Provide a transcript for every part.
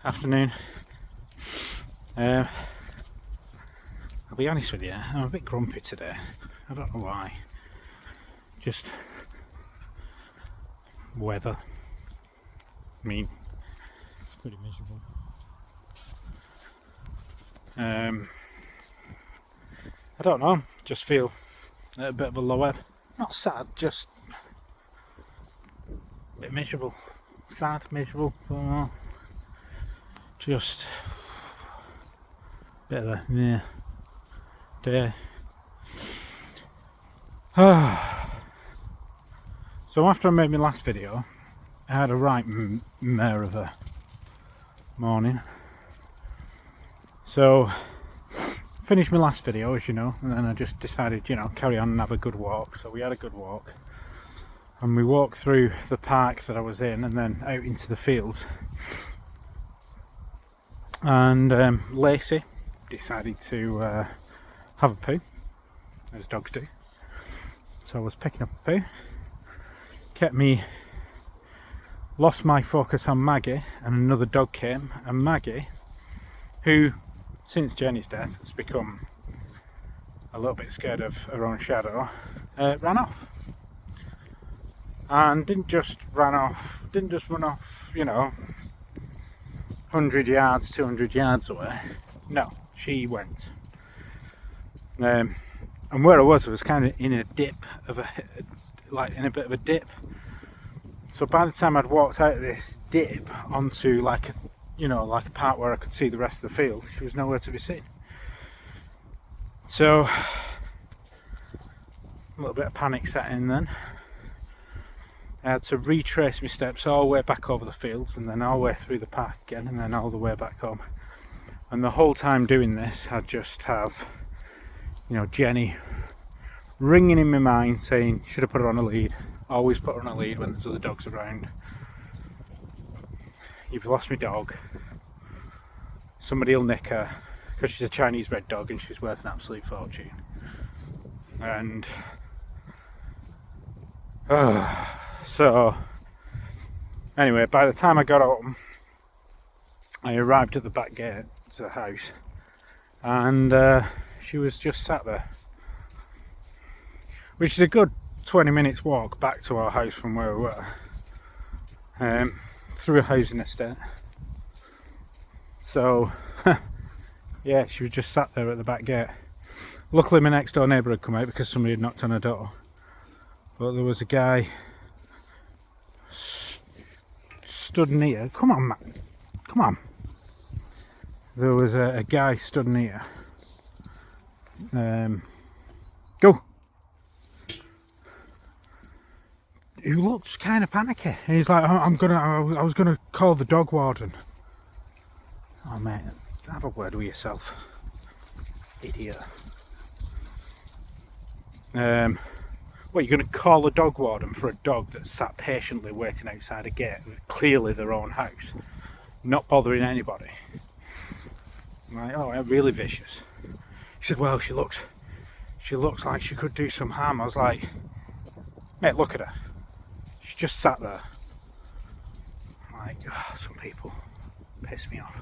Afternoon. I'll be honest with you, I'm a bit grumpy today. I don't know why. Just weather. I mean, it's pretty miserable. I don't know, just feel a bit of a low ebb. Not sad, just a bit miserable. Sad, miserable, I don't know. Just a bit of a day. So after I made my last video, I had a right mare of a morning. So finished my last video, as you know, and then I just decided, carry on and have a good walk. So we had a good walk, and we walked through the park that I was in, and then out into the fields. And Lacey decided to have a poo, as dogs do. So I was picking up a poo, lost my focus on Maggie, and another dog came, and Maggie, who since Jenny's death has become a little bit scared of her own shadow, ran off. And didn't just run off, 100 yards, 200 yards away. No, she went. And where I was kind of in a dip in a bit of a dip. So by the time I'd walked out of this dip onto like a part where I could see the rest of the field, she was nowhere to be seen. So a little bit of panic set in then. I had to retrace my steps all the way back over the fields, and then all the way through the park again, and then all the way back home. And the whole time doing this, I'd just have, Jenny ringing in my mind saying, should have put her on a lead. Always put her on a lead when there's other dogs around. You've lost my dog. Somebody will nick her, because she's a Chinese red dog and she's worth an absolute fortune. And so anyway, by the time I got home, I arrived at the back gate to the house, and she was just sat there, which is a good 20 minutes walk back to our house from where we were, through a housing estate. So yeah, she was just sat there at the back gate. Luckily my next door neighbour had come out because somebody had knocked on her door, but there was a guy stood near. Come on, man, come on. There was a guy stood near. Go. Who looked kind of panicky, and he's like, I was gonna call the dog warden. Oh mate, have a word with yourself, idiot. What, you're going to call a dog warden for a dog that sat patiently waiting outside a gate, clearly their own house, not bothering anybody? I'm like, oh, really vicious. He said, well, she looks like she could do some harm. I was like, mate, look at her. She just sat there. I'm like, oh, some people piss me off.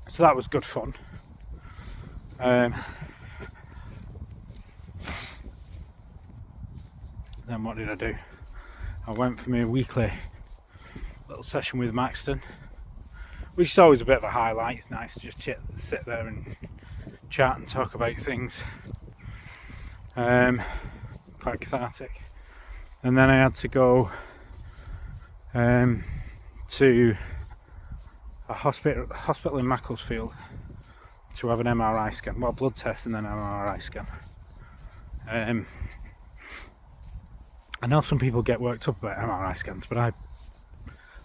So that was good fun. Then what did I do? I went for my weekly little session with Maxton, which is always a bit of a highlight. It's nice to just sit there and chat and talk about things. Quite cathartic. And then I had to go to a hospital in Macclesfield to have an MRI scan, well, blood test and then an MRI scan. I know some people get worked up about MRI scans, but I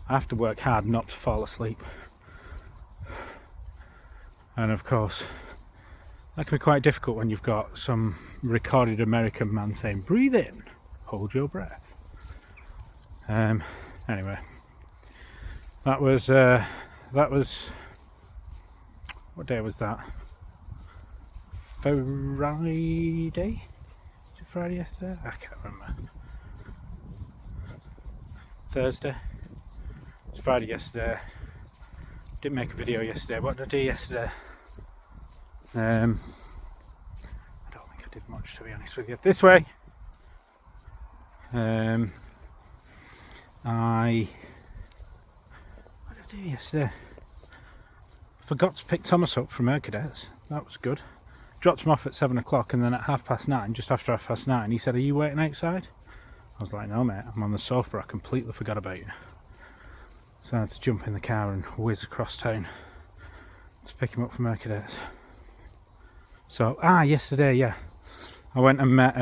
have to work hard not to fall asleep. And of course, that can be quite difficult when you've got some recorded American man saying, breathe in, hold your breath. Anyway, that was what day was that? Friday? Friday yesterday? I can't remember. Thursday. It's Friday yesterday. Didn't make a video yesterday. What did I do yesterday? I don't think I did much, to be honest with you. This way. What did I do yesterday? Forgot to pick Thomas up from Cadets. That was good. Dropped him off at 7 o'clock, and then at 9:30, just after 9:30, he said, "Are you waiting outside?" I was like, "No mate, I'm on the sofa, I completely forgot about you." So I had to jump in the car and whiz across town to pick him up from Cadets. So, yesterday, yeah, I went and met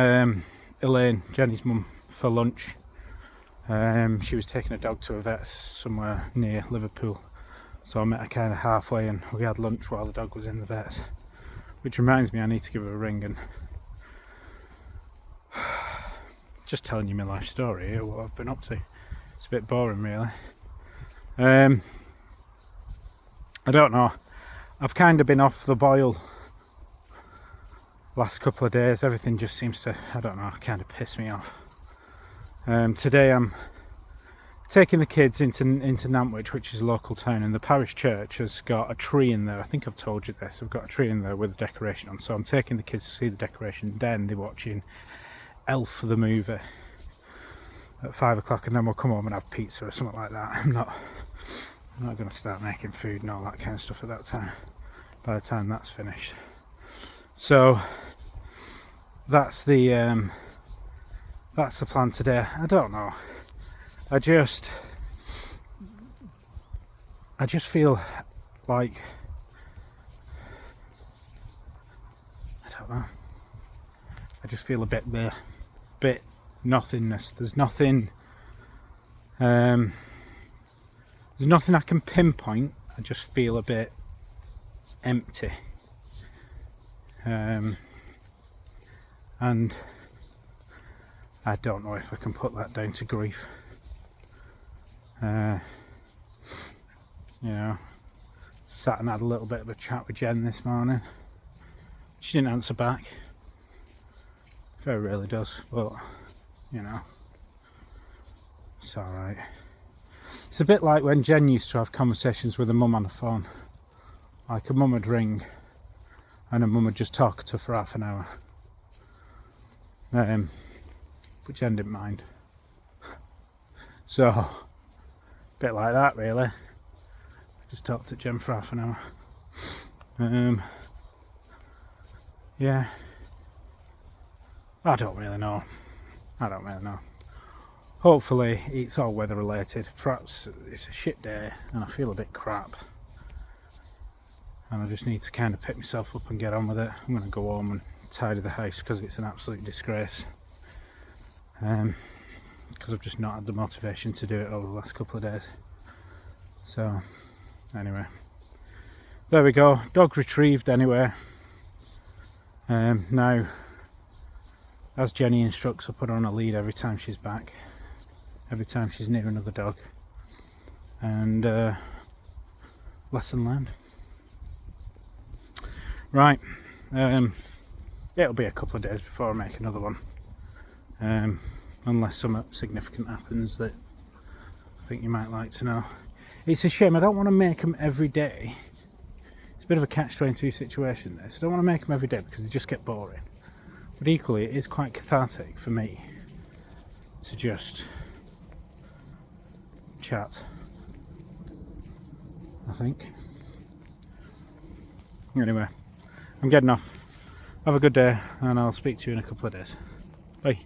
Elaine, Jenny's mum, for lunch. She was taking a dog to a vet somewhere near Liverpool, so I met her kind of halfway and we had lunch while the dog was in the vet. Which reminds me, I need to give her a ring and just telling you my life story here, what I've been up to. It's a bit boring really. I don't know, I've kind of been off the boil last couple of days. Everything just seems to, I don't know, kind of piss me off. Today I'm taking the kids into Nantwich, which is a local town, and the parish church has got a tree in there. I think I've told you this. I've got a tree in there with a decoration on, so I'm taking the kids to see the decoration. Then they're watching Elf the movie at 5 o'clock, and then we'll come home and have pizza or something like that. I'm not going to start making food and all that kind of stuff at that time, by the time that's finished. So that's the plan today. I don't know, I just feel like, I don't know, I just feel a bit nothingness. There's nothing I can pinpoint. I just feel a bit empty, and I don't know if I can put that down to grief. You know, sat and had a little bit of a chat with Jen this morning. She didn't answer back. Very rarely does, but you know, it's alright. It's a bit like when Jen used to have conversations with her mum on the phone. Like, her mum would ring and her mum would just talk to her for half an hour. But Jen didn't mind. So, a bit like that really. Just talked to Jen for half an hour. Yeah. I don't really know. Hopefully it's all weather related. Perhaps it's a shit day and I feel a bit crap. And I just need to kind of pick myself up and get on with it. I'm going to go home and tidy the house because it's an absolute disgrace. Because I've just not had the motivation to do it over the last couple of days. So anyway, there we go. Dog retrieved anyway. Now, as Jenny instructs, I put her on a lead every time she's back, every time she's near another dog, and lesson learned. Right, it'll be a couple of days before I make another one, unless something significant happens that I think you might like to know. It's a shame, I don't want to make them every day. It's a bit of a catch-22 situation this. I don't want to make them every day because they just get boring. But equally, it is quite cathartic for me to just chat, I think. Anyway, I'm getting off. Have a good day, and I'll speak to you in a couple of days. Bye.